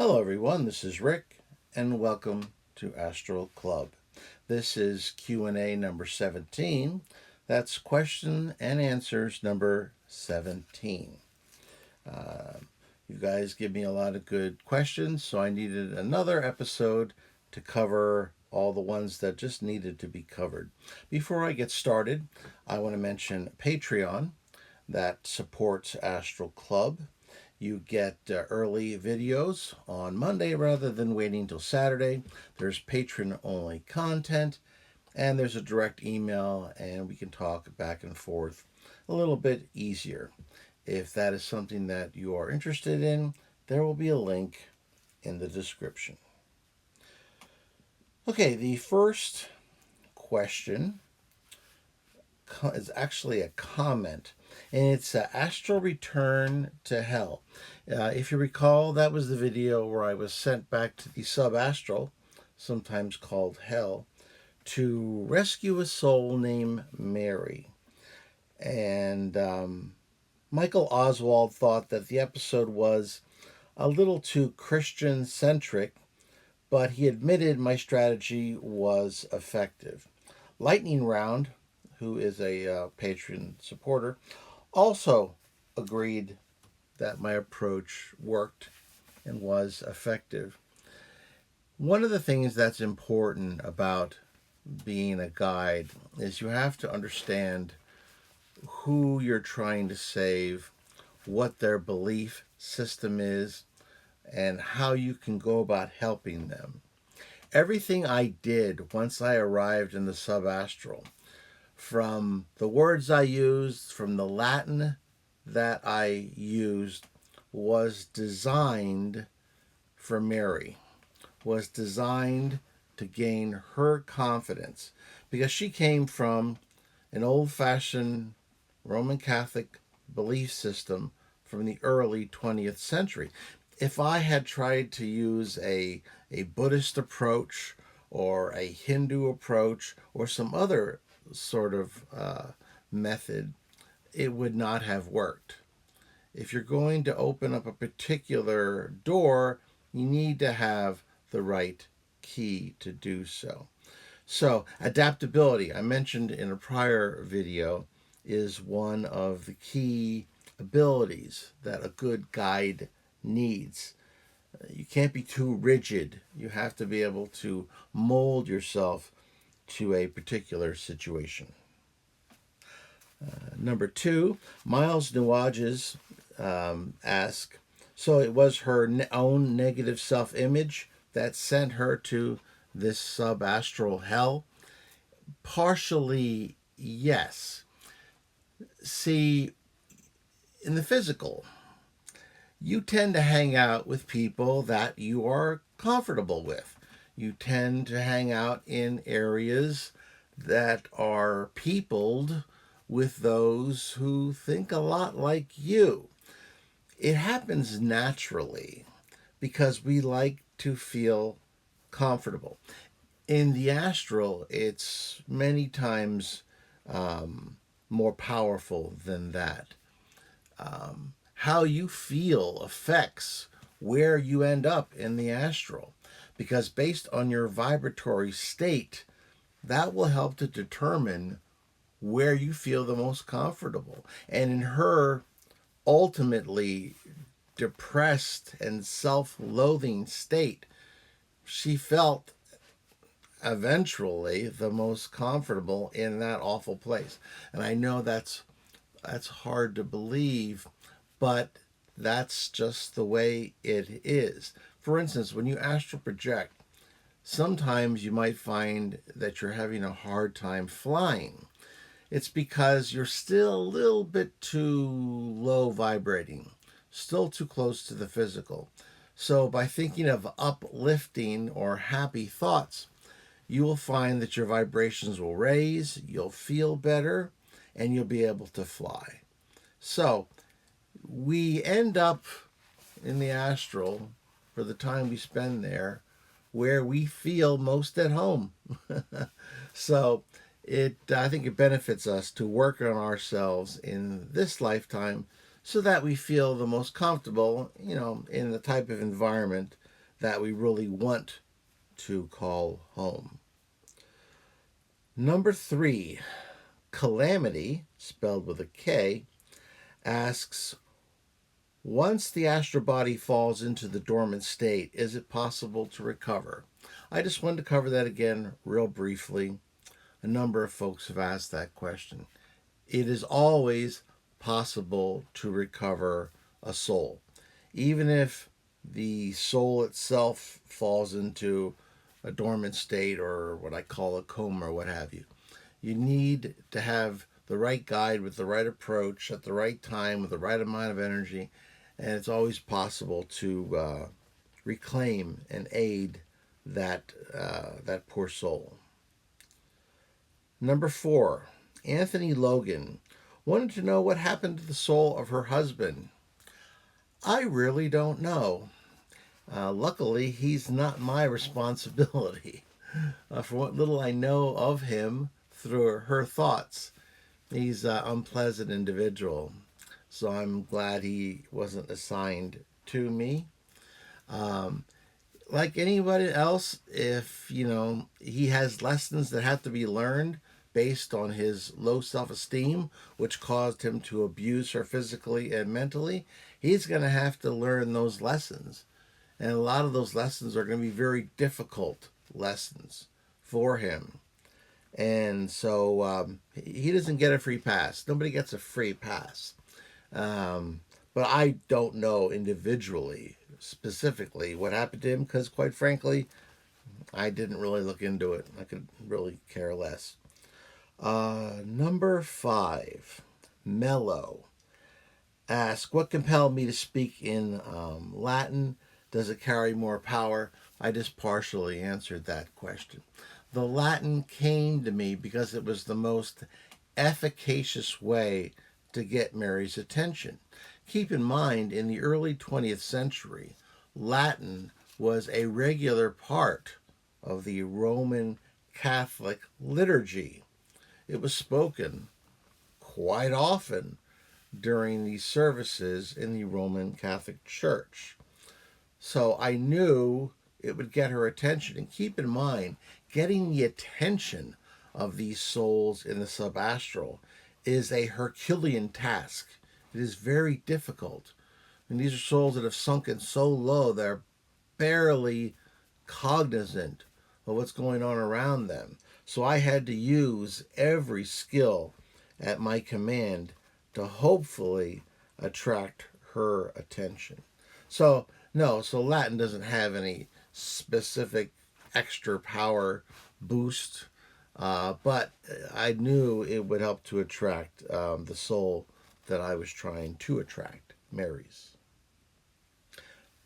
Hello, everyone. This is Rick, and welcome to Astral Club. This is Q&A number 17. That's question and answers number 17. Uh, you guys give me a lot of good questions, so I needed another episode to cover all the ones that just needed to be covered. Before I get started, I want to mention Patreon that supports Astral Club. You get early videos on Monday rather than waiting until Saturday. There's patron only content, and there's a direct email, and we can talk back and forth a little bit easier. If that is something that you are interested in, there will be a link in the description. Okay, the first question is actually a comment, and it's Astral Return to Hell. If you recall, that was the video where I was sent back to the sub-astral, sometimes called Hell, to rescue a soul named Mary. And Michael Oswald thought that the episode was a little too Christian-centric, but he admitted my strategy was effective. Lightning Round, who is a patron supporter, also agreed that my approach worked and was effective. One of the things that's important about being a guide is you have to understand who you're trying to save, what their belief system is, and how you can go about helping them. Everything I did once I arrived in the sub-astral, from the words I used, from the Latin that I used, was designed for Mary, was designed to gain her confidence, because she came from an old-fashioned Roman Catholic belief system from the early 20th century. If I had tried to use a Buddhist approach or a Hindu approach or some other sort of method, it would not have worked. If you're going to open up a particular door, you need to have the right key to do so. So, adaptability, I mentioned in a prior video, is one of the key abilities that a good guide needs. You can't be too rigid. You have to be able to mold yourself to a particular situation. Number two, Miles Nuwages ask, so it was her own negative self-image that sent her to this sub-astral hell? Partially, yes. See, in the physical, you tend to hang out with people that you are comfortable with. You tend to hang out in areas that are peopled with those who think a lot like you. It happens naturally because we like to feel comfortable. In the astral, it's many times more powerful than that. How you feel affects where you end up in the astral, because based on your vibratory state, that will help to determine where you feel the most comfortable. And in her ultimately depressed and self-loathing state, she felt eventually the most comfortable in that awful place. And I know that's hard to believe, but that's just the way it is. For instance, when you astral project, sometimes you might find that you're having a hard time flying. It's because you're still a little bit too low vibrating, still too close to the physical. So by thinking of uplifting or happy thoughts, you will find that your vibrations will raise, you'll feel better, and you'll be able to fly. So we end up in the astral for the time we spend there where we feel most at home. So I think it benefits us to work on ourselves in this lifetime so that we feel the most comfortable, in the type of environment that we really want to call home. Number 3, Calamity, spelled with a K, asks, once the astral body falls into the dormant state, is it possible to recover? I just wanted to cover that again real briefly. A number of folks have asked that question. It is always possible to recover a soul. Even if the soul itself falls into a dormant state or what I call a coma or what have you. You need to have the right guide with the right approach at the right time with the right amount of energy, and it's always possible to reclaim and aid that poor soul. Number 4, Anthony Logan wanted to know what happened to the soul of her husband. I really don't know. Luckily, he's not my responsibility. For what little I know of him through her thoughts, he's an unpleasant individual. So I'm glad he wasn't assigned to me. Like anybody else, if he has lessons that have to be learned based on his low self-esteem, which caused him to abuse her physically and mentally, he's going to have to learn those lessons. And a lot of those lessons are going to be very difficult lessons for him. And so he doesn't get a free pass. Nobody gets a free pass. But I don't know individually, specifically, what happened to him because, quite frankly, I didn't really look into it. I could really care less. Number 5, Mello, ask, what compelled me to speak in Latin? Does it carry more power? I just partially answered that question. The Latin came to me because it was the most efficacious way to get Mary's attention. Keep in mind, in the early 20th century, Latin was a regular part of the Roman Catholic liturgy. It was spoken quite often during the services in the Roman Catholic Church. So I knew it would get her attention. And keep in mind, getting the attention of these souls in the subastral is a Herculean task. It is very difficult. And these are souls that have sunken so low they're barely cognizant of what's going on around them. So I had to use every skill at my command to hopefully attract her attention. So Latin doesn't have any specific extra power boost, but I knew it would help to attract the soul that I was trying to attract, Mary's.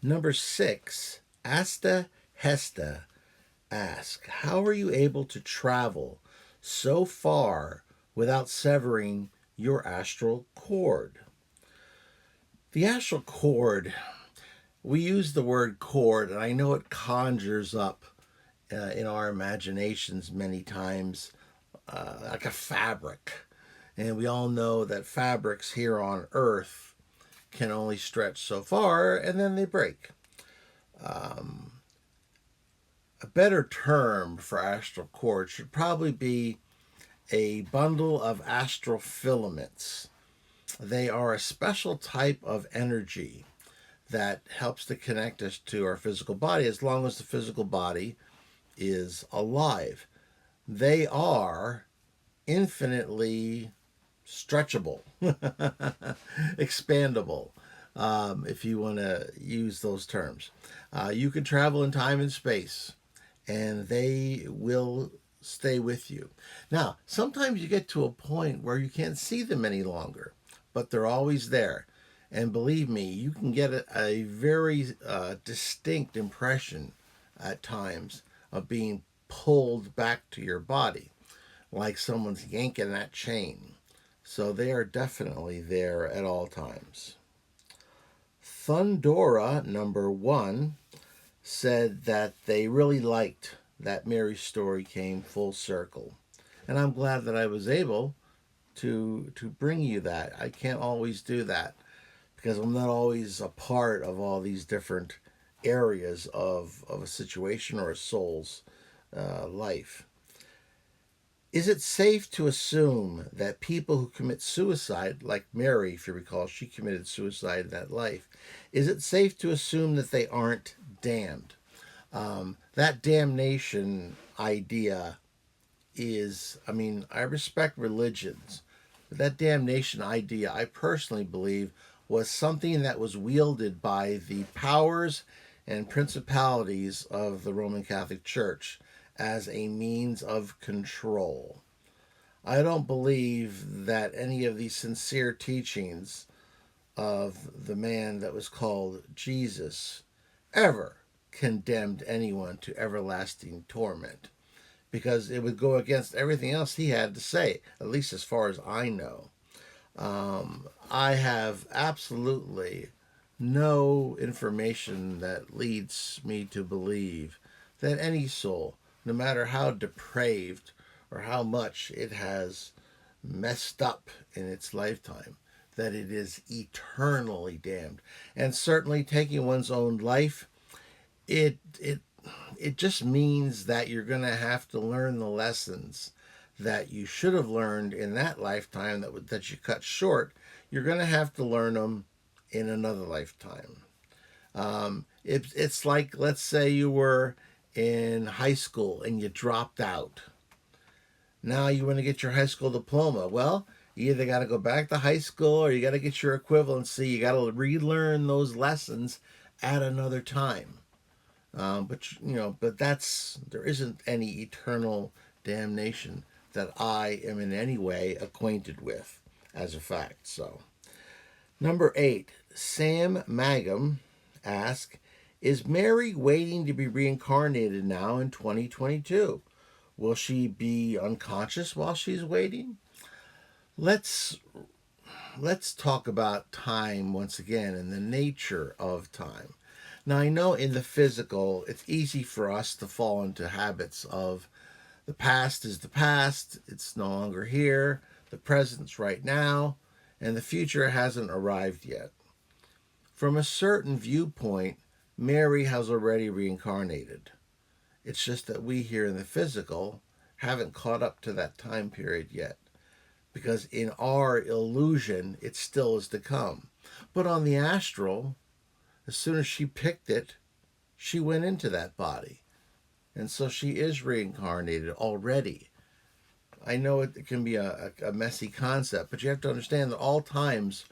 Number 6, Asta Hesta, ask, how are you able to travel so far without severing your astral cord? The astral cord, we use the word cord, and I know it conjures up in our imaginations many times like a fabric. And we all know that fabrics here on Earth can only stretch so far, and then they break. A better term for astral cord should probably be a bundle of astral filaments. They are a special type of energy that helps to connect us to our physical body as long as the physical body is alive. They are infinitely stretchable, expandable, if you want to use those terms. You can travel in time and space, and they will stay with you. Now, sometimes you get to a point where you can't see them any longer, but they're always there. And believe me, you can get a very distinct impression at times of being pulled back to your body, like someone's yanking that chain. So they are definitely there at all times. Thundora, number 1, said that they really liked that Mary's story came full circle. And I'm glad that I was able to bring you that. I can't always do that because I'm not always a part of all these different areas of a situation or a soul's life. Is it safe to assume that people who commit suicide, like Mary, if you recall, she committed suicide in that life, is it safe to assume that they aren't damned? That damnation idea is, I mean, I respect religions, but that damnation idea, I personally believe, was something that was wielded by the powers and principalities of the Roman Catholic Church as a means of control. I don't believe that any of these sincere teachings of the man that was called Jesus ever condemned anyone to everlasting torment, because it would go against everything else he had to say, at least as far as I know. I have absolutely no information that leads me to believe that any soul, no matter how depraved or how much it has messed up in its lifetime, that it is eternally damned. And certainly taking one's own life, it it it just means that you're going to have to learn the lessons that you should have learned in that lifetime that you cut short. You're going to have to learn them in another lifetime. It's like, let's say you were in high school and you dropped out. Now you want to get your high school diploma. Well, you either got to go back to high school or you got to get your equivalency. You got to relearn those lessons at another time. But there isn't any eternal damnation that I am in any way acquainted with, as a fact. So, number 8, Sam Mangum asks, is Mary waiting to be reincarnated now in 2022? Will she be unconscious while she's waiting? Let's talk about time once again and the nature of time. Now, I know in the physical, it's easy for us to fall into habits of the past is the past, it's no longer here, the present's right now, and the future hasn't arrived yet. From a certain viewpoint, Mary has already reincarnated. It's just that we here in the physical haven't caught up to that time period yet, because in our illusion, it still is to come. But on the astral, as soon as she picked it, she went into that body. And so she is reincarnated already. I know it can be a messy concept, but you have to understand that all times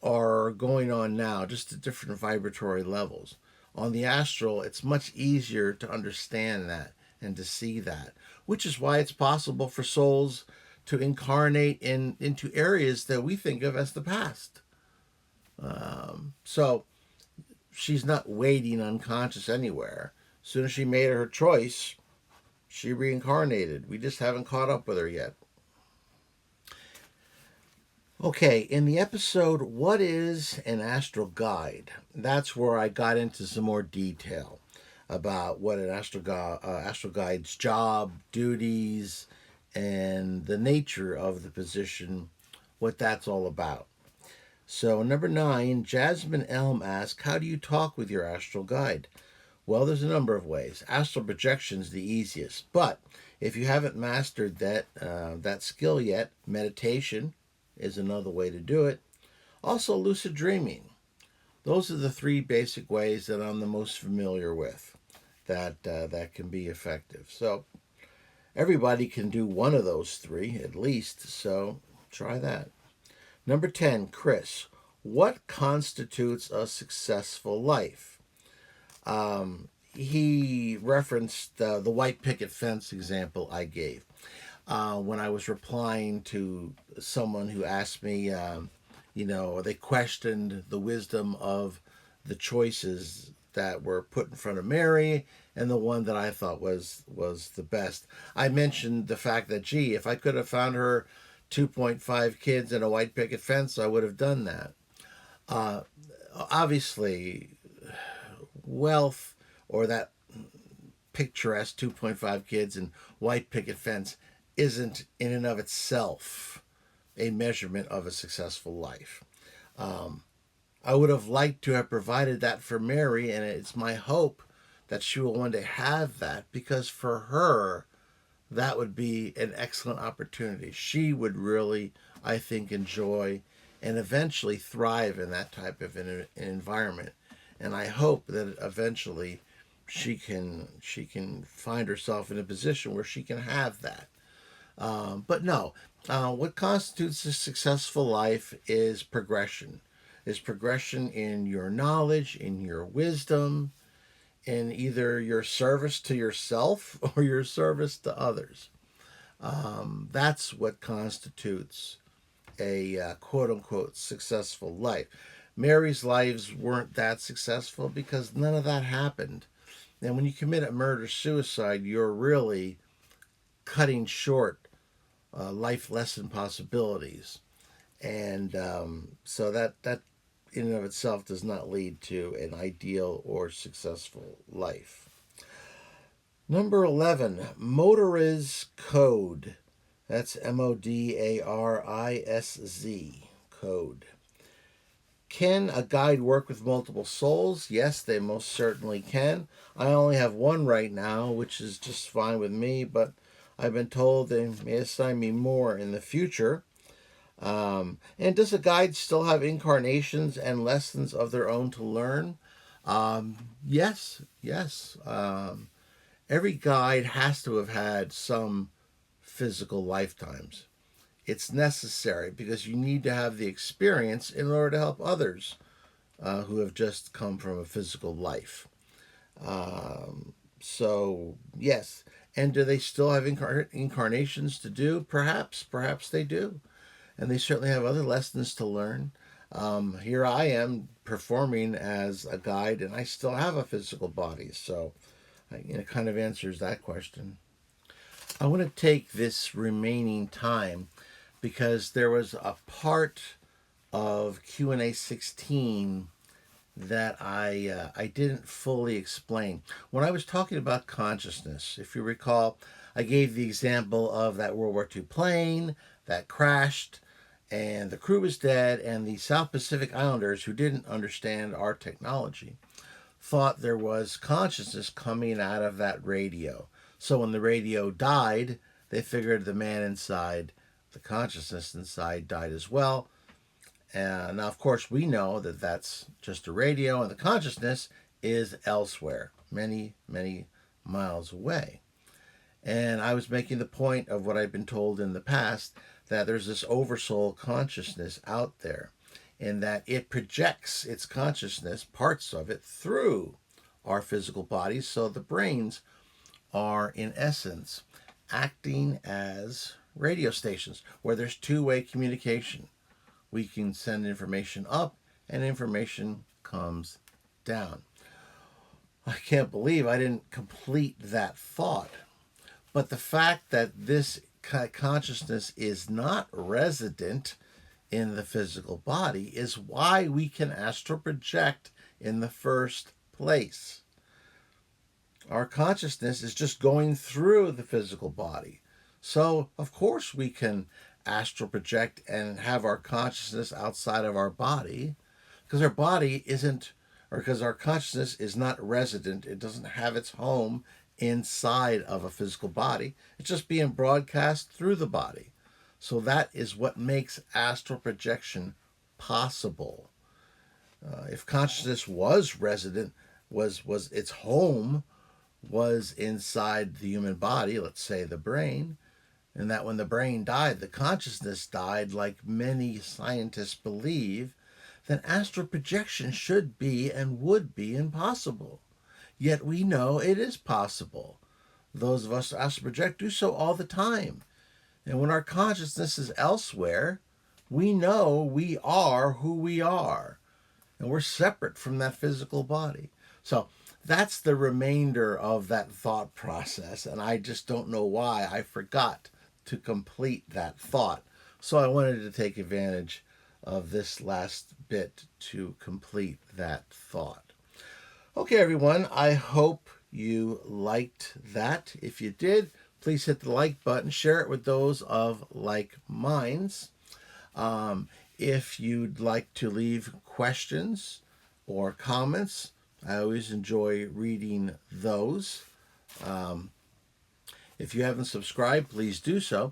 are going on now, just at different vibratory levels. On the astral, it's much easier to understand that and to see that, which is why it's possible for souls to incarnate into areas that we think of as the past. So she's not waiting unconscious anywhere. As soon as she made her choice, she reincarnated. We just haven't caught up with her yet. Okay, in the episode, What is an Astral Guide? That's where I got into some more detail about what an astral guide's job, duties, and the nature of the position, what that's all about. So, number 9, Jasmine Elm asks, how do you talk with your astral guide? Well, there's a number of ways. Astral projection is the easiest, but if you haven't mastered that skill yet, meditation is another way to do it. Also, lucid dreaming. Those are the 3 basic ways that I'm the most familiar with that can be effective. So everybody can do one of those 3 at least, so try that. Number 10, Chris, what constitutes a successful life? He referenced the white picket fence example I gave when I was replying to someone who asked me, they questioned the wisdom of the choices that were put in front of Mary and the one that I thought was the best. I mentioned the fact that, if I could have found her 2.5 kids and a white picket fence, I would have done that. Obviously, wealth or that picturesque 2.5 kids and white picket fence isn't in and of itself a measurement of a successful life. I would have liked to have provided that for Mary, and it's my hope that she will one day have that, because for her, that would be an excellent opportunity. She would really, I think, enjoy and eventually thrive in that type of an environment. And I hope that eventually she can find herself in a position where she can have that. But no, what constitutes a successful life is progression. Is progression in your knowledge, in your wisdom, in either your service to yourself or your service to others. That's what constitutes a quote unquote successful life. Mary's lives weren't that successful because none of that happened. And when you commit a murder suicide, you're really cutting short life lesson possibilities. And so that in and of itself does not lead to an ideal or successful life. Number 11, Motoriz code. That's Modarisz code. Can a guide work with multiple souls? Yes, they most certainly can. I only have one right now, which is just fine with me, but I've been told they may assign me more in the future. And does a guide still have incarnations and lessons of their own to learn? Yes, yes. Every guide has to have had some physical lifetimes. It's necessary because you need to have the experience in order to help others who have just come from a physical life. So, yes. And do they still have incarnations to do? Perhaps they do. And they certainly have other lessons to learn. Here I am performing as a guide, and I still have a physical body. So, it kind of answers that question. I want to take this remaining time because there was a part of Q&A 16 that I didn't fully explain. When I was talking about consciousness, if you recall, I gave the example of that World War II plane that crashed and the crew was dead, and the South Pacific Islanders, who didn't understand our technology, thought there was consciousness coming out of that radio. So when the radio died, they figured the man inside, the consciousness inside, died as well. And now, of course, we know that that's just a radio, and the consciousness is elsewhere, many, many miles away. And I was making the point of what I've been told in the past, that there's this oversoul consciousness out there, and that it projects its consciousness, parts of it, through our physical bodies. So the brains are, in essence, acting as radio stations where there's two-way communication. We can send information up and information comes down. I can't believe I didn't complete that thought. But the fact that this consciousness is not resident in the physical body is why we can astral project in the first place. Our consciousness is just going through the physical body. So, of course, we can astral project and have our consciousness outside of our body, because our body isn't, or because our consciousness is not resident. It doesn't have its home inside of a physical body. It's just being broadcast through the body. So that is what makes astral projection possible. If consciousness was resident, was its home was inside the human body, let's say the brain, and that when the brain died, the consciousness died, like many scientists believe, then astral projection should be and would be impossible. Yet we know it is possible. Those of us who astral project do so all the time. And when our consciousness is elsewhere, we know we are who we are. And we're separate from that physical body. So that's the remainder of that thought process. And I just don't know why I forgot to complete that thought. So I wanted to take advantage of this last bit to complete that thought. Okay, everyone, I hope you liked that. If you did, please hit the like button, share it with those of like minds. If you'd like to leave questions or comments, I always enjoy reading those. If you haven't subscribed, please do so.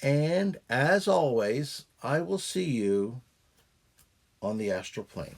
And as always, I will see you on the astral plane.